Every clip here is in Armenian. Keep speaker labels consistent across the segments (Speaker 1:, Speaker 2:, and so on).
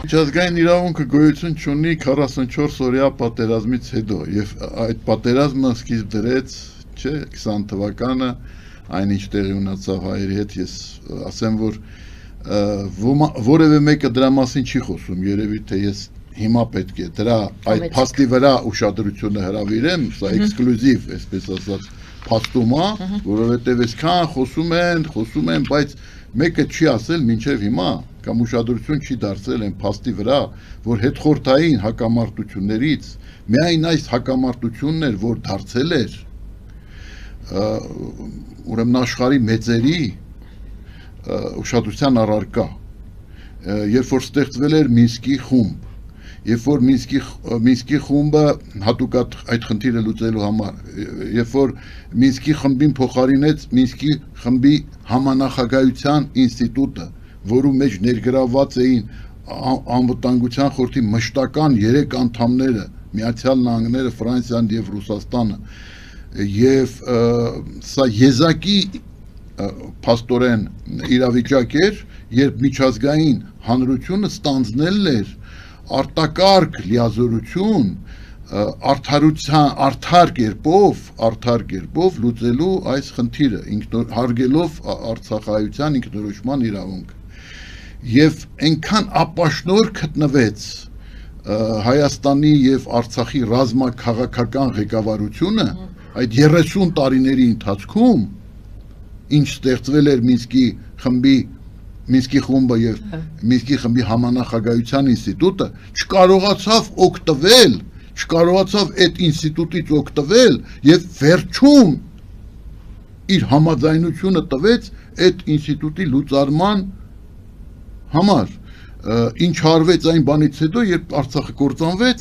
Speaker 1: Միջազգային իրավունքը գոյություն չունի 44 օրյա պատերազմից հետո եւ այդ պատերազմը սկիզբ դրեց, չէ, 20 թվականը այնինչ տեղի ունեցավ հայերի հետ, ես ասեմ, որ որևէ մեկը դրա մասին չի խոսում, երևի թե ես հիմա պետք է դրա այդ փաստի վրա ուշադրությունը հրավիրեմ, սա էքսկլյուզիվ, այսպես ասած, փաստում է, որովհետեւ այսքան խոսում են, բայց մեկը չի ասել մինչև հիմա կամ ուշադրություն չի դարձել այն փաստի վրա, որ հետխորհրդային հակամարտություններից միայն այս հակամարտությունն էր, որ դարձել էր ուրեմն աշխարհի մեծերի ուշադրության առարկա, երբ որ ստեղծվել էր Մինսկի խումբ, երբ որ Մինսկի խումբը հատուկ այդ խնդիրը լուծելու համար, երբ որ Մինսկի խմբին փոխարինեց Մինսկի խմբի համանախագահության ինստիտուտը, որում մեջ ներգրավված էին անվտանգության խորհրդի մշտական 3 անդամները, Միացյալ Նահանգները, Ֆրանսիան եւ Ռուսաստանը, եւ սա եզակի փաստորեն իրավիճակ էր, երբ միջազգային հանրությունը ստանձնել էր արտակարգ լիազորություն արդար կերպով լուծելու այս խնդիրը, հարգելով արցախայության ինքնորոշման իրավունքը։ Եվ այնքան ապաշնոր գտնվեց Հայաստանի եւ Արցախի ռազմաքաղաքական ղեկավարությունը այդ 30 տարիների ընթացքում, ինչ ստեղծվել էր Մինսկի խումբը եւ Մինսկի խմբի համանախագահության ինստիտուտը, չկարողացավ այդ ինստիտուտից օգտվել եւ վերջում իր համաձայնությունը տվեց այդ ինստիտուտի լուծարման համար, ինչ արվեց այն բանից հետո, երբ Արցախը կործանվեց,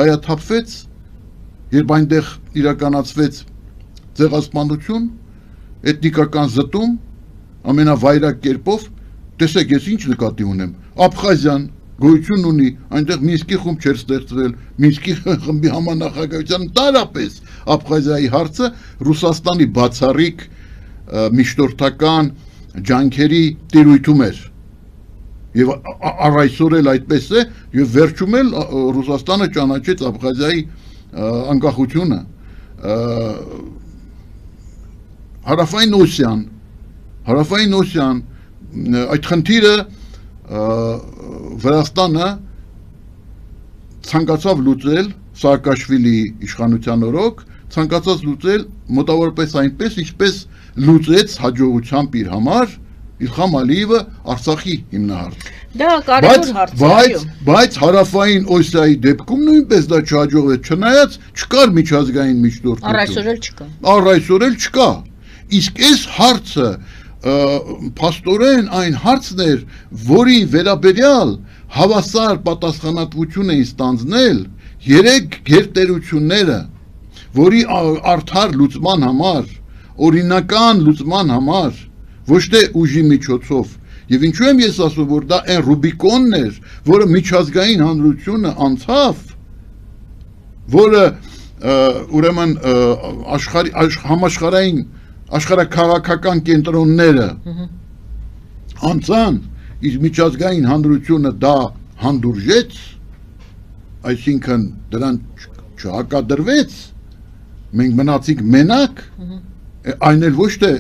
Speaker 1: հայաթափվեց, երբ այնտեղ իրականացվեց ցեղասպանություն, էթնիկական զտում, ամենավայրակ կերպով, տեսեք, ես ինչ նկատի ունեմ, Աբխազիան գոյություն ունի, այնտեղ Մինսկի խումբ չէր ստեղծվել, Մինսկի խմբի համանախագահության տարապես Աբխազիայի հարցը Ռուսաստանի բացառիկ միջնորդական ջանքերի տիրույթում էր։ Եվ առայսօր էլ այդպես է, եւ վերջում էլ Ռուսաստանը ճանաչեց Աբխազիայի անկախությունը։ Հարավային Օսիան այդ խնդիրը Վրաստանը ցանկացավ լուծել Սաակաշվիլիի իշխանության օրոք, ցանկացած լուծել մոտավորապես այնպես, ինչպես լուծեց հաջողությամբ իր համար Իլխամ Ալիևը Արցախի հիմնահարցը։
Speaker 2: Դա կարևոր հարց է։
Speaker 1: Բայց Հարավային Օսիայի դեպքում նույնպես դա չհաջողվեց, չնայած չկար միջազգային միջնորդություն։ Առայսօր էլ չկա։ Իսկ այս հարցը փաստորեն այն հարցն էր, որի վերաբերյալ հավասար պատասխանատվություն էին ստանձնել 3 գերտերությունները, որի արդար լուծման համար, օրինական լուծման համար, ոչ թե ուժի միջոցով, եւ ինչու եմ ես ասում, որ դա այն Ռուբիկոնն էր, որը միջազգային հանրությունը անցավ, որը ուրեմն համաշխարհային աշխարհաքաղաքական կենտրոնները անցան, իսկ միջազգային հանրությունը դա հանդուրժեց, այսինքն դրան չհակադրվեց, մենք մնացինք մենակ, այն էլ ոչ թե,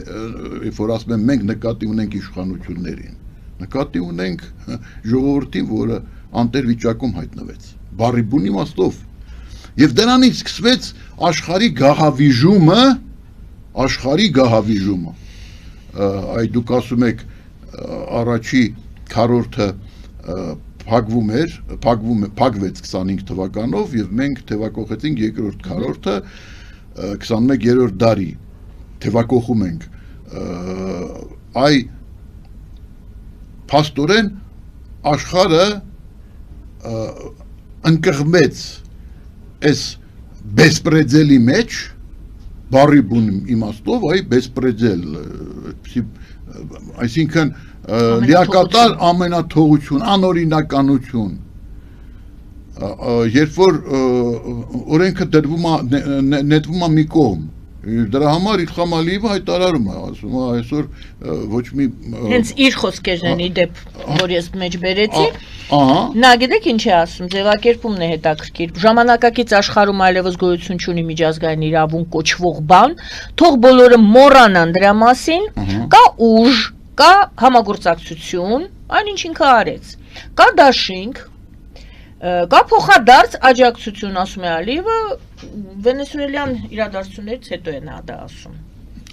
Speaker 1: երբ որ ասում եմ մենք նկատի ունենք իշխանություններին, նկատի ունենք ժողովրդին, որը անտեր վիճակում հայտնվեց, բառի բուն իմաստով, եւ դրանից սկսվեց աշխարհի գահավիժումը, այ դուք ասում եք առաջի քառորդը փակվեց 25 թվականով եւ մենք թեվակողեցինք երկրորդ քառորդը 21-րդ դարի թեվակողում ենք այ փաստորեն աշխարհը ընկղմեց այս բեսպրեդելի մեջ բառի բուն իմաստով այ բեսպրեդել այսինքն լիակատար ամենաթողություն, անօրինականություն, երբ որ օրենքը նետվում է մի կողմ, Դրա համար Իլխամ Ալիևը հայտարարում է, ասում է այսօր ոչ մի
Speaker 2: հենց իր խոսքերն են իդեպ, որ ես մեջ բերեցի, նա գիտեք ինչ է ասում, ձևակերպումն է հետաքրքիր, ժամանակակից աշխարհում այլևս գոյություն չունի միջազգային իրավունք կոչվող բան, թող բոլորը մոռանան դրա մասին, կա ուժ, կա համագործակցություն, այնինչ ինքը արեց, կա դաշինք, կա փոխադարձ աջակցություն, ասում է Ալիևը, վենեսուելյան իրադարձություններից հետո է նա դա ասում։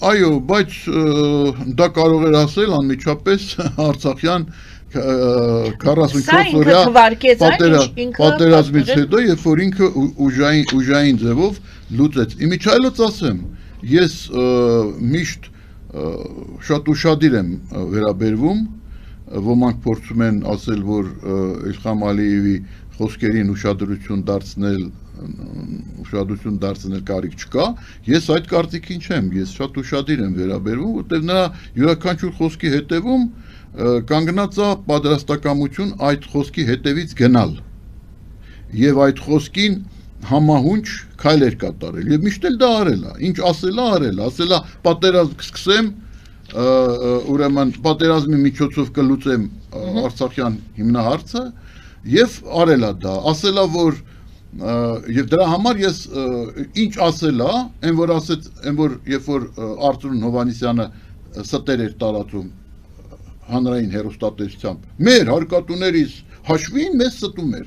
Speaker 1: Այո, բայց դա կարող էր ասել անմիջապես Արցախյան 44 օրյա պատերազմից հետո, երբ որ ինքը ուժային ձևով լուծեց։ Իմիջայլոց ասեմ, ես միշտ շատ ուշադիր եմ վերաբերվում, ոմանք փորձում են ասել, որ Իլխամ Ալիևի խոսքերին ուշադրություն դարձնել կարիք չկա, ես այդ կարծիքին չեմ, ես շատ ուշադիր եմ վերաբերվում, որտեղ նրա յուրաքանչյուր խոսքի հետևում կանգնած է պատրաստակամություն այդ խոսքի հետևից գնալ եւ այդ խոսքին համահունչ քայլեր կատարել եւ միշտ էլ դա արել է, ինչ ասել է, պատերազմ կսկսեմ, ուրեմն պատերազմի միջոցով կլուծեմ Արցախյան հիմնահարցը եւ արել է դա, ասել է, որ եւ դրա համար ես ինչ ասել է, այն որ երբ որ Արթուր Հովհաննիսյանը ստեր էր տարածում հանրային հեռուստատեսությամբ, մեր հարկատուներից հաշվին մեզ ստում էր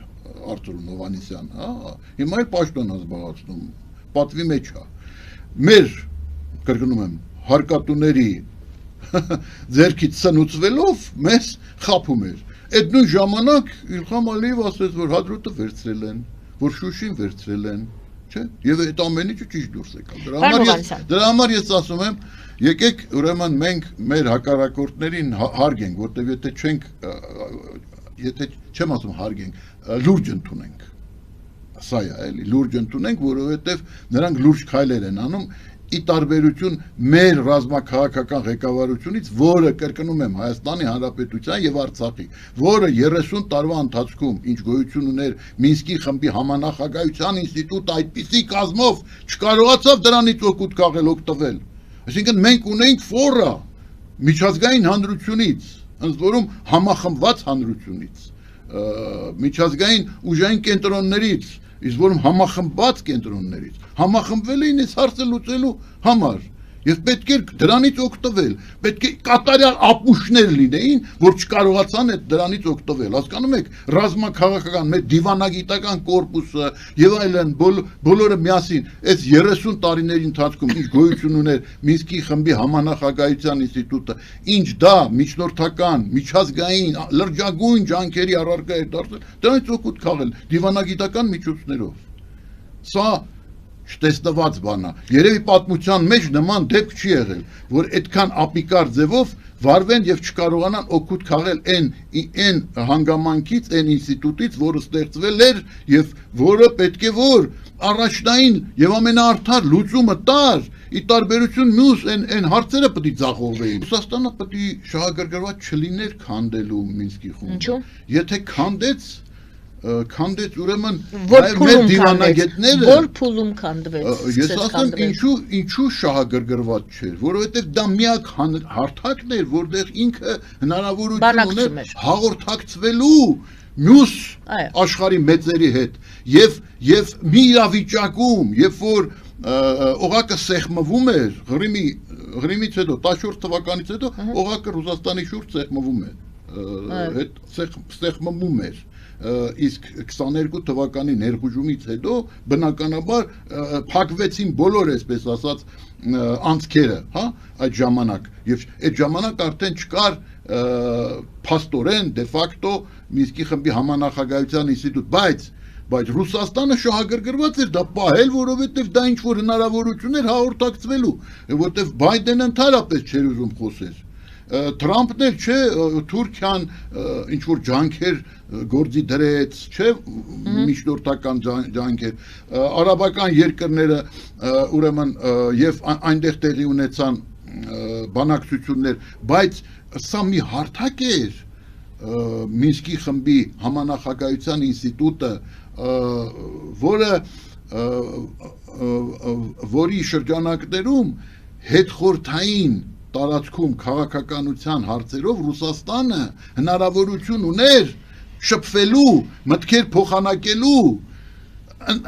Speaker 1: Արթուր Հովհաննիսյանը, հիմա էլ պաշտոն զբաղեցնում, պատվի մեջ է, մեր, կրկնում եմ, հարկատուների ձեռքից սնուցվելով մեզ խաբում էր։ Այդ նույն ժամանակ Իլխամ Ալիևը ասեց, որ Հադրութը վերցրել են, որ Շուշին վերցրել են, չէ՞։ Եվ այդ ամեն ինչը ճիշտ դուրս եկավ։ Դրա համար ես ասում եմ, եկեք ուրեմն մենք մեր հակառակորդներին հարգենք, որտեղ եթե չեմ ասում հարգենք, լուրջ ընդունենք։ Սա է, էլի, լուրջ ընդունենք, որովհետև նրանք լուրջ քայլեր են անում ի տարբերություն մեր ռազմաքաղաքական ղեկավարությունից, որը կրկնում եմ Հայաստանի Հանրապետության եւ Արցախի, որը 30 տարվա ընթացքում ինչ գոյություն ուներ Մինսկի խմբի համանախագահության ինստիտուտը այդպիսի կազմով չկարողացավ դրանից օգուտ քաղել օգտվել։ Այսինքն մենք ունենք ֆորա միջազգային հանրությունից, ըստ որում համախմբված հանրությունից, միջազգային ուժային կենտրոններից, իսկ որում համախմբված կենտրոններից համախմբվել էին այս հարցը լուծելու համար եւ պետք է դրանից օգտվել, պետք է կատարյալ ապուշներ լինեին, որ չկարողացան այդ դրանից օգտվել, հասկանում եք, ռազմաքաղաքական մեր դիվանագիտական կորպուսը եւ այլն բոլորը միասին այս 30 տարիների ընթացքում ինչ գոյություն ուներ Մինսկի խմբի համանախագահության ինստիտուտը, ինչ դա միջնորդական, միջազգային, լրջագույն ջանքերի առարկա էր դարձել, դրանից օգուտ քաղել դիվանագիտական միջոցներով։ Սա չտեսնված բան է։ Երևի պատմության մեջ նման դեպք չի եղել, որ այդքան ապիկար ձևով վարվեն եւ չկարողանան օգուտ քաղել այն հանգամանքից, այն ինստիտուտից, որը ստեղծվել էր եւ որը պետք է որ առաջնային եւ ամենաարդար լուծումը տար, ի տարբերություն մյուս այն հարցերը պետք է ձախողվեին։ Ռուսաստանը պետք է շահագրգռված չլիներ քանդելու Մինսկի խումբը։ Եթե քանդեց ուրեմն մեր դիվանագետները
Speaker 2: որ փուլում քանդվեց։
Speaker 1: Ես ասեմ ինչու շահագրգռված չէր, որովհետև դա միակ հարթակն էր, որտեղ ինքը հնարավորություն ուներ հաղորդակցվելու մյուս աշխարհի մեծերի հետ եւ մի իրավիճակում, երբ որ օղակը սեղմվում էր Ղրիմից հետո 14 թվականից հետո օղակը Ռուսաստանի շուրջ սեղմվում էր, այդ սեղմում էր իսկ 22 թվականի ներխուժումից հետո բնականաբար փակվեցին բոլոր, այսպես ասած, անցքերը, հա, այդ ժամանակ եւ այդ ժամանակ արդեն չկար փաստորեն դե ֆակտո Մինսկի խմբի համանախագահության ինստիտուտ, բայց Ռուսաստանը շահագրգռված էր դա պահել, որովհետեւ դա ինչ որ հնարավորություն էր հաղորդակցվելու, որովհետեւ Բայդենը ընդհանրապես չէր ուզում խոսել։ Թրամփն էլ չէ, Թուրքիան ինչ որ ջանքեր գործի դրեց, չէ, միջնորդական ջանքեր, արաբական երկրները ուրեմն եւ այնտեղ տեղի ունեցան բանակցություններ, բայց սա մի հարթակ էր Մինսկի խմբի համանախագահության ինստիտուտը, որը որի շրջանակներում հետխորթային տարածքում քաղաքականության հարցերով Ռուսաստանը հնարավորություն ուներ շփվելու, մտքեր փոխանակելու,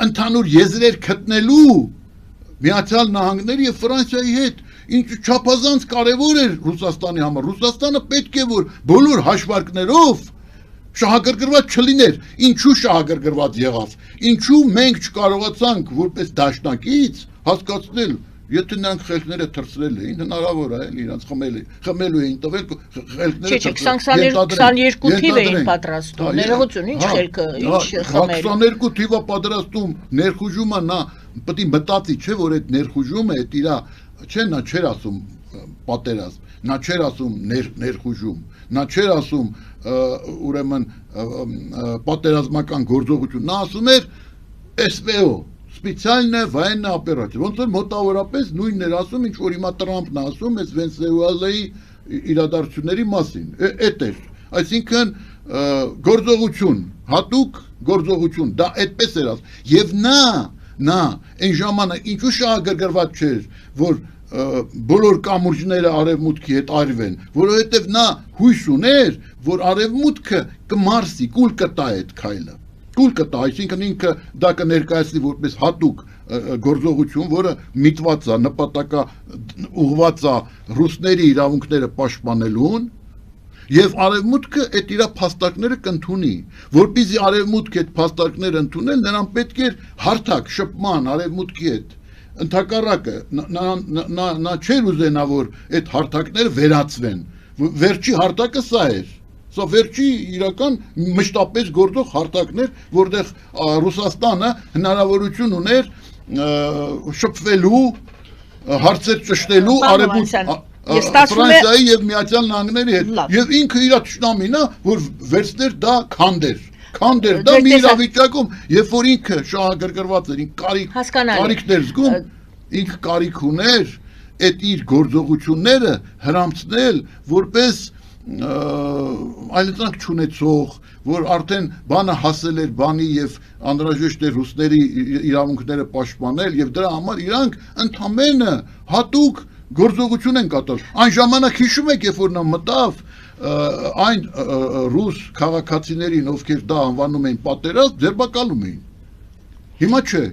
Speaker 1: ընդհանուր եզրեր գտնելու Միացյալ Նահանգների եւ Ֆրանսիայի հետ, ինչու չափազանց կարեւոր էր Ռուսաստանի համար։ Ռուսաստանը պետք է որ բոլոր հաշվարկներով շահագրգռված չլիներ, ինչու շահագրգռված եղավ, ինչու մենք չկարողացանք որպես դաշնակից հասկացնել, եթե նրանք խելքները թռցրել էին, հնարավոր է իրանց խմելու էին տվել խելքները։
Speaker 2: Չէ, 22 թիվ էին պատրաստում, ներողություն, ինչ խելքը, ինչ խմել։
Speaker 1: 22 թիվը պատրաստում, ներխուժումը նա պետք է մտածի, չէ՞ որ այդ ներխուժումը այդ իրա, չէ, նա չէր ասում պատերազմ, նա չէր ասում ներխուժում, նա չէր ասում ուրեմն պատերազմական գործողություն, նա ասում էր SVO, սպեցիալնա военная օպերացիա, ոնց որ մոտավորապես նույնն էր ասում, ինչ որ հիմա Տրամփն ասում է Վենեսուելայի իրադարձությունների մասին, էդ էր, այսինքն գործողություն, հատուկ գործողություն, դա այդպես էր ասում, եւ նա այն ժամանակ ինչու շահագրգռված չէր, որ բոլոր կամուրջները արևմուտքի հետ արվեն, որովհետև նա հույս ուներ, որ արևմուտքը կմարսի, կուլ կտա այդ քայլը, կուլ կտա, այսինքն ինքը դա կներկայացնի որպես հատուկ գործողություն, որը միտված է, նպատակա ուղղված է ռուսների իրավունքները պաշտպանելուն, եւ արևմուտքը այդ իր փաստարկները կընդունի, որպեսզի արևմուտքը այդ փաստարկները ընդունել, նրան պետք էր հարթակ շփման արևմուտքի հետ ընդհակառակը նա չէր ուզենա որ այդ հարթակները վերացվեն վերջի հարթակը սա էր սա վերջի իրական մշտապես գործող հարթակներ որտեղ Ռուսաստանը հնարավորություն ուներ շփվելու հարցեր ճշտելու Ֆրանսիայի եւ Միացյալ Նահանգների հետ եւ ինքը իր ճշտամին է որ վերցներ դա քանդեր դա մի իրավիճակում երբ որ ինքը շահագրգռված էր ինքը կարիքներ զգում ինքը կարիք ուներ այդ իր գործողությունները հրամցնել որպես այլընտրանք չունեցող որ արդեն բանը հասել էր բանի եւ անհրաժեշտ էր ռուսների իրավունքները պաշտպանել եւ դրա համար իրանք ընդամենը հատուկ գործողություն են կատարել այն ժամանակ հիշում եք երբ որ նա մտավ այն ռուս քաղաքացիներին ովքեր դա անվանում էին պատերազմ ձերբակալում էին հիմա չէ